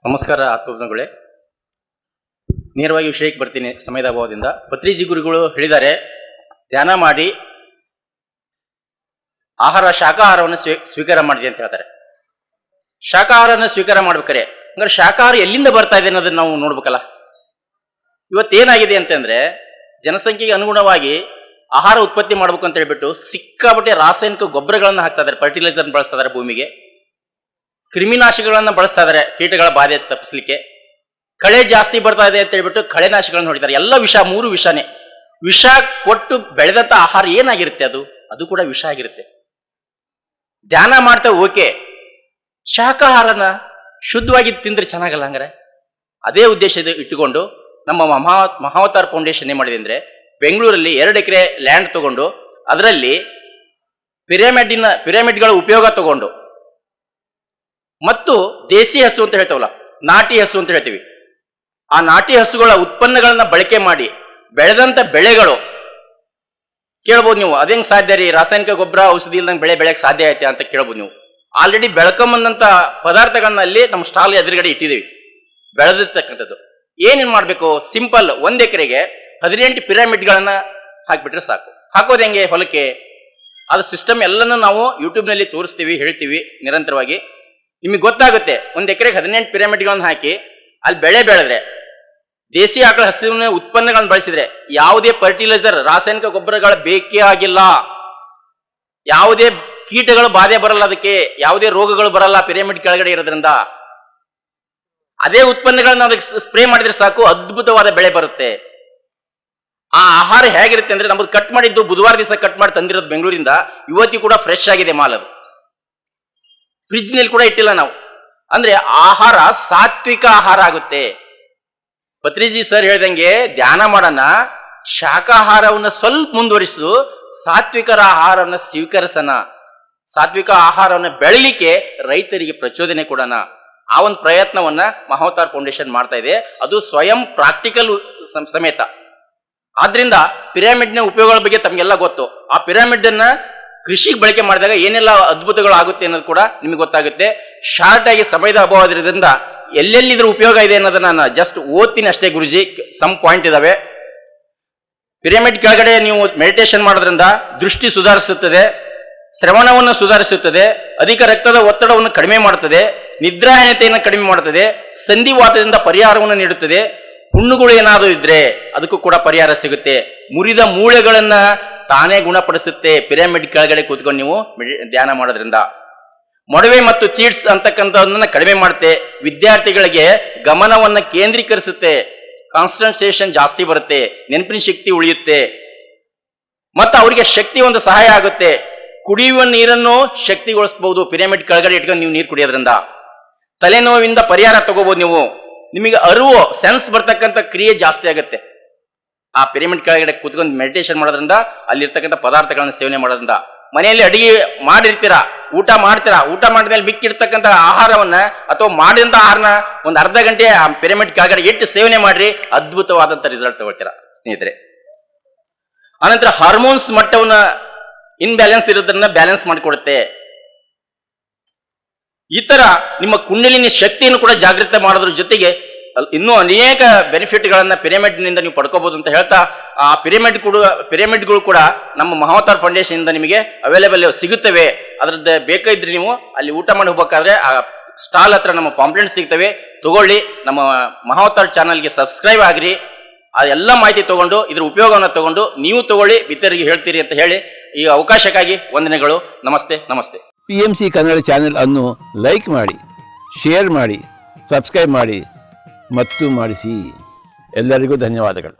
ನಮಸ್ಕಾರ ಆತ್ಮಜ್ಞಗಳೇ, ನೇರವಾಗಿ ವಿಷಯಕ್ಕೆ ಬರ್ತೀನಿ. ಸಮಯದ ಅಭಾವದಿಂದ ಪತ್ರಿಜಿ ಗುರುಗಳು ಹೇಳಿದ್ದಾರೆ, ಧ್ಯಾನ ಮಾಡಿ ಶಾಕಾಹಾರವನ್ನು ಸ್ವೀಕಾರ ಮಾಡಿದೆ ಅಂತ ಹೇಳ್ತಾರೆ. ಶಾಕಾಹಾರನ ಸ್ವೀಕಾರ ಮಾಡ್ಬೇಕಾರೆ ಹಂಗಾರೆ ಶಾಕಾಹಾರ ಎಲ್ಲಿಂದ ಬರ್ತಾ ಇದೆ ಅನ್ನೋದನ್ನ ನಾವು ನೋಡ್ಬೇಕಲ್ಲ. ಇವತ್ತೇನಾಗಿದೆ ಅಂತಂದ್ರೆ, ಜನಸಂಖ್ಯೆಗೆ ಅನುಗುಣವಾಗಿ ಆಹಾರ ಉತ್ಪತ್ತಿ ಮಾಡ್ಬೇಕು ಅಂತ ಹೇಳ್ಬಿಟ್ಟು ಸಿಕ್ಕಾಪಟ್ಟೆ ರಾಸಾಯನಿಕ ಗೊಬ್ಬರಗಳನ್ನು ಹಾಕ್ತಾ ಇದ್ದಾರೆ, ಫರ್ಟಿಲೈಸರ್ ಬಳಸ್ತಾ ಇದ್ದಾರೆ, ಭೂಮಿಗೆ ಕ್ರಿಮಿನಾಶಿಗಳನ್ನು ಬಳಸ್ತಾ ಇದ್ದಾರೆ ಕೀಟಗಳ ಬಾಧೆ ತಪ್ಪಿಸ್ಲಿಕ್ಕೆ. ಕಳೆ ಜಾಸ್ತಿ ಬರ್ತಾ ಇದೆ ಅಂತ ಹೇಳ್ಬಿಟ್ಟು ಕಳೆನಾಶಿಗಳನ್ನು ಹೊಡಿತಾರೆ. ಎಲ್ಲ ವಿಷ, ಮೂರು ವಿಷನೇ. ವಿಷ ಕೊಟ್ಟು ಬೆಳೆದಂತ ಆಹಾರ ಏನಾಗಿರುತ್ತೆ, ಅದು ಕೂಡ ವಿಷ ಆಗಿರುತ್ತೆ. ಧ್ಯಾನ ಮಾಡ್ತಾ ಓಕೆ, ಶಾಕಾಹಾರನ ಶುದ್ಧವಾಗಿ ತಿಂದ್ರೆ ಚೆನ್ನಾಗಲ್ಲ. ಹಂಗಾರೆ ಅದೇ ಉದ್ದೇಶ ಇಟ್ಟುಕೊಂಡು ನಮ್ಮ ಮಹಾವತಾರ್ ಫೌಂಡೇಶನ್ ಏನ್ ಮಾಡಿದೆ ಅಂದ್ರೆ, ಬೆಂಗಳೂರಲ್ಲಿ 2 ಎಕರೆ ಲ್ಯಾಂಡ್ ತಗೊಂಡು ಅದರಲ್ಲಿ ಪಿರಮಿಡ್ಗಳ ಉಪಯೋಗ ತಗೊಂಡು ಮತ್ತು ದೇಸಿ ಹಸು ಅಂತ ಹೇಳ್ತೇವಲ್ಲ, ನಾಟಿ ಹಸು ಅಂತ ಹೇಳ್ತೀವಿ, ಆ ನಾಟಿ ಹಸುಗಳ ಉತ್ಪನ್ನಗಳನ್ನ ಬಳಕೆ ಮಾಡಿ ಬೆಳೆದಂತ ಬೆಳೆಗಳು. ಕೇಳ್ಬೋದು ನೀವು, ಅದೇಂಗ್ ಸಾಧ್ಯ ರೀ, ರಾಸಾಯನಿಕ ಗೊಬ್ಬರ ಔಷಧಿ ಇಲ್ದಂಗೆ ಬೆಳೆ ಬೆಳೆಯಕ್ಕೆ ಸಾಧ್ಯ ಐತೆ ಅಂತ ಕೇಳ್ಬೋದು ನೀವು. ಆಲ್ರೆಡಿ ಬೆಳ್ಕೊಂಬಂದಂತ ಪದಾರ್ಥಗಳನ್ನ ಅಲ್ಲಿ ನಮ್ಮ ಸ್ಟಾಲ್ ಎದುರುಗಡೆ ಇಟ್ಟಿದ್ದೀವಿ, ಬೆಳೆದಿರ್ತಕ್ಕಂಥದ್ದು. ಏನೇನ್ ಮಾಡ್ಬೇಕು, ಸಿಂಪಲ್, 1 ಎಕರೆಗೆ 18 ಪಿರಮಿಡ್ಗಳನ್ನ ಹಾಕ್ಬಿಟ್ರೆ ಸಾಕು. ಹಾಕೋದು ಹೆಂಗೆ ಹೊಲಕ್ಕೆ, ಅದು ಸಿಸ್ಟಮ್ ಎಲ್ಲನೂ ನಾವು ಯೂಟ್ಯೂಬ್ನಲ್ಲಿ ತೋರಿಸ್ತೀವಿ, ಹೇಳ್ತೀವಿ ನಿರಂತರವಾಗಿ. ನಿಮಗೆ ಗೊತ್ತಾಗುತ್ತೆ. 1 ಎಕರೆಗೆ 18 ಪಿರಮಿಡ್ಗಳನ್ನು ಹಾಕಿ ಅಲ್ಲಿ ಬೆಳೆ ಬೆಳೆದ್ರೆ, ದೇಸಿ ಆಕಳ ಹಸುವಿನ ಉತ್ಪನ್ನಗಳನ್ನು ಬಳಸಿದ್ರೆ ಯಾವುದೇ ಫರ್ಟಿಲೈಸರ್, ರಾಸಾಯನಿಕ ಗೊಬ್ಬರಗಳ ಬೇಕೇ ಆಗಿಲ್ಲ. ಯಾವುದೇ ಕೀಟಗಳು ಬಾಧೆ ಬರಲ್ಲ, ಅದಕ್ಕೆ ಯಾವುದೇ ರೋಗಗಳು ಬರಲ್ಲ ಪಿರಮಿಡ್ ಕೆಳಗಡೆ ಇರೋದ್ರಿಂದ. ಅದೇ ಉತ್ಪನ್ನಗಳನ್ನ ಅದಕ್ಕೆ ಸ್ಪ್ರೇ ಮಾಡಿದ್ರೆ ಸಾಕು, ಅದ್ಭುತವಾದ ಬೆಳೆ ಬರುತ್ತೆ. ಆ ಆಹಾರ ಹೇಗಿರುತ್ತೆ ಅಂದ್ರೆ, ನಮ್ದು ಕಟ್ ಮಾಡಿದ್ದು ಬುಧವಾರ ದಿವಸ ಕಟ್ ಮಾಡಿ ತಂದಿರೋದು ಬೆಂಗಳೂರಿಂದ, ಇವತ್ತಿಗೂ ಕೂಡ ಫ್ರೆಶ್ ಆಗಿದೆ ಮಾಲ್. ಅದು ಫ್ರಿಜ್ ನಲ್ಲಿ ಕೂಡ ಇಟ್ಟಿಲ್ಲ ನಾವು. ಅಂದ್ರೆ ಆಹಾರ ಸಾತ್ವಿಕ ಆಹಾರ ಆಗುತ್ತೆ. ಪತ್ರಿಜಿ ಸರ್ ಹೇಳ್ದಂಗೆ ಧ್ಯಾನ ಮಾಡೋಣ, ಶಾಕಾಹಾರವನ್ನ ಸ್ವಲ್ಪ ಮುಂದುವರಿಸು, ಸಾತ್ವಿಕರ ಆಹಾರವನ್ನ ಸ್ವೀಕರಿಸೋಣ, ಸಾತ್ವಿಕ ಆಹಾರವನ್ನ ಬೆಳಲಿಕ್ಕೆ ರೈತರಿಗೆ ಪ್ರಚೋದನೆ ಕೊಡೋಣ. ಆ ಒಂದು ಪ್ರಯತ್ನವನ್ನ ಮಹಾವತಾರ್ ಫೌಂಡೇಶನ್ ಮಾಡ್ತಾ ಇದೆ. ಅದು ಸ್ವಯಂ ಪ್ರಾಕ್ಟಿಕಲ್ ಸಮೇತ. ಆದ್ರಿಂದ ಪಿರಮಿಡ್ನ ಉಪಯೋಗಗಳ ಬಗ್ಗೆ ತಮಗೆಲ್ಲ ಗೊತ್ತು. ಆ ಪಿರಮಿಡ್ ಅನ್ನ ಕೃಷಿಗೆ ಬಳಕೆ ಮಾಡಿದಾಗ ಏನೆಲ್ಲ ಅದ್ಭುತಗಳು ಆಗುತ್ತೆ ಅನ್ನೋದು ಕೂಡ ನಿಮಗೆ ಗೊತ್ತಾಗುತ್ತೆ. ಶಾರ್ಟ್ ಆಗಿ ಸಮಯದ ಅಭಾವದಿಂದ ಎಲ್ಲೆಲ್ಲಿ ಇದ್ರ ಉಪಯೋಗ ಇದೆ ಅನ್ನೋದನ್ನ ನಾನು ಜಸ್ಟ್ ಓದ್ತೀನಿ ಅಷ್ಟೇ ಗುರುಜಿ. ಸಮ್ ಪಾಯಿಂಟ್ ಇದಾವೆ. ಪಿರಮಿಡ್ ಕೆಳಗಡೆ ನೀವು ಮೆಡಿಟೇಷನ್ ಮಾಡೋದ್ರಿಂದ ದೃಷ್ಟಿ ಸುಧಾರಿಸುತ್ತದೆ, ಶ್ರವಣವನ್ನು ಸುಧಾರಿಸುತ್ತದೆ, ಅಧಿಕ ರಕ್ತದ ಒತ್ತಡವನ್ನು ಕಡಿಮೆ ಮಾಡುತ್ತದೆ, ನಿದ್ರಾಹೀನತೆಯನ್ನು ಕಡಿಮೆ ಮಾಡುತ್ತದೆ, ಸಂಧಿವಾತದಿಂದ ಪರಿಹಾರವನ್ನು ನೀಡುತ್ತದೆ, ಹುಣ್ಣುಗಳು ಏನಾದರೂ ಇದ್ರೆ ಅದಕ್ಕೂ ಕೂಡ ಪರಿಹಾರ ಸಿಗುತ್ತೆ, ಮುರಿದ ಮೂಳೆಗಳನ್ನ ತಾನೇ ಗುಣಪಡಿಸುತ್ತೆ ಪಿರಮಿಡ್ ಕೆಳಗಡೆ ಕೂತ್ಕೊಂಡು ನೀವು ಧ್ಯಾನ ಮಾಡೋದ್ರಿಂದ. ಮೊಡವೆ ಮತ್ತು ಚೀಟ್ಸ್ ಅಂತಕ್ಕಂಥದನ್ನ ಕಡಿಮೆ ಮಾಡುತ್ತೆ, ವಿದ್ಯಾರ್ಥಿಗಳಿಗೆ ಗಮನವನ್ನ ಕೇಂದ್ರೀಕರಿಸುತ್ತೆ, ಕಾನ್ಸಂಟ್ರೇಷನ್ ಜಾಸ್ತಿ ಬರುತ್ತೆ, ನೆನಪಿನ ಶಕ್ತಿ ಉಳಿಯುತ್ತೆ, ಮತ್ತು ಅವರಿಗೆ ಶಕ್ತಿ ಒಂದು ಸಹಾಯ ಆಗುತ್ತೆ. ಕುಡಿಯುವ ನೀರನ್ನು ಶಕ್ತಿಗೊಳಿಸಬಹುದು ಪಿರಮಿಡ್ ಕೆಳಗಡೆ ಇಟ್ಕೊಂಡು ನೀವು ನೀರು ಕುಡಿಯೋದ್ರಿಂದ. ತಲೆನೋವಿಂದ ಪರಿಹಾರ ತಗೋಬಹುದು ನೀವು. ನಿಮಗೆ ಅರಿವು, ಸೆನ್ಸ್ ಬರ್ತಕ್ಕಂಥ ಕ್ರಿಯೆ ಜಾಸ್ತಿ ಆಗುತ್ತೆ ಆ ಪಿರಮಿಡ್ ಕೆಳಗಡೆ ಕೂತ್ಕೊಂಡು ಮೆಡಿಟೇಷನ್ ಮಾಡೋದ್ರಿಂದ, ಅಲ್ಲಿರ್ತಕ್ಕಂಥ ಪದಾರ್ಥಗಳನ್ನ ಸೇವನೆ ಮಾಡೋದ್ರಿಂದ. ಮನೆಯಲ್ಲಿ ಅಡಿಗೆ ಮಾಡಿರ್ತೀರಾ, ಊಟ ಮಾಡ್ತೀರಾ, ಊಟ ಮಾಡಿದ್ಮೇಲೆ ಮಿಕ್ಕಿರ್ತಕ್ಕಂಥ ಆಹಾರವನ್ನ ಅಥವಾ ಮಾಡಿದಂಥ ಆಹಾರನ ಒಂದು ಅರ್ಧ ಗಂಟೆ ಆ ಪಿರಮಿಡ್ ಕೆಳಗಡೆ ಇಟ್ಟು ಸೇವನೆ ಮಾಡ್ರಿ, ಅದ್ಭುತವಾದಂಥ ರಿಸಲ್ಟ್ ತಗೊಳ್ತೀರಾ ಸ್ನೇಹಿತರೆ. ಆನಂತರ ಹಾರ್ಮೋನ್ಸ್ ಮಟ್ಟವನ್ನ ಇನ್ಬ್ಯಾಲೆನ್ಸ್ ಇರೋದ್ರಿಂದ ಬ್ಯಾಲೆನ್ಸ್ ಮಾಡಿಕೊಡುತ್ತೆ. ಈ ತರ ನಿಮ್ಮ ಕುಂಡಲಿನಿ ಶಕ್ತಿಯನ್ನು ಕೂಡ ಜಾಗೃತ ಮಾಡೋದ್ರ ಜೊತೆಗೆ ಇನ್ನೂ ಅನೇಕ ಬೆನಿಫಿಟ್ಗಳನ್ನ ಪಿರಮಿಡ್ ನಿಂದ ನೀವು ಪಡ್ಕೋಬಹುದು ಅಂತ ಹೇಳ್ತಾ, ಆ ಪಿರಮಿಡ್ಗಳು ಕೂಡ ನಮ್ಮ ಮಹಾವತಾರ್ ಫೌಂಡೇಶನ್ ಇಂದ ನಿಮಗೆ ಅವೈಲೇಬಲ್ ಸಿಗುತ್ತವೆ. ಅದ್ರದ್ದು ಬೇಕಾದ್ರೆ ನೀವು ಅಲ್ಲಿ ಊಟ ಮಾಡಿ ಹೋಗ್ಬೇಕಾದ್ರೆ ಆ ಸ್ಟಾಲ್ ಹತ್ರ ನಮ್ಮ ಪಾಂಪ್ಲೆಂಟ್ ಸಿಗ್ತವೆ, ತಗೊಳ್ಳಿ. ನಮ್ಮ ಮಹಾವತಾರ್ ಚಾನಲ್ಗೆ ಸಬ್ಸ್ಕ್ರೈಬ್ ಆಗ್ರಿ. ಆ ಎಲ್ಲ ಮಾಹಿತಿ ತಗೊಂಡು ಇದ್ರ ಉಪಯೋಗವನ್ನು ತಗೊಂಡು ನೀವು ತಗೊಳ್ಳಿ, ಇತರರಿಗೆ ಹೇಳ್ತೀರಿ ಅಂತ ಹೇಳಿ ಈ ಅವಕಾಶಕ್ಕಾಗಿ ವಂದನೆಗಳು. ನಮಸ್ತೆ ನಮಸ್ತೆ. PMC ಕನ್ನಡ ಚಾನೆಲ್ ಅನ್ನು ಲೈಕ್ ಮಾಡಿ, ಶೇರ್ ಮಾಡಿ, ಸಬ್ಸ್ಕ್ರೈಬ್ ಮಾಡಿ ಮತ್ತು ಮಾಡಿಸಿ. ಎಲ್ಲರಿಗೂ ಧನ್ಯವಾದಗಳು.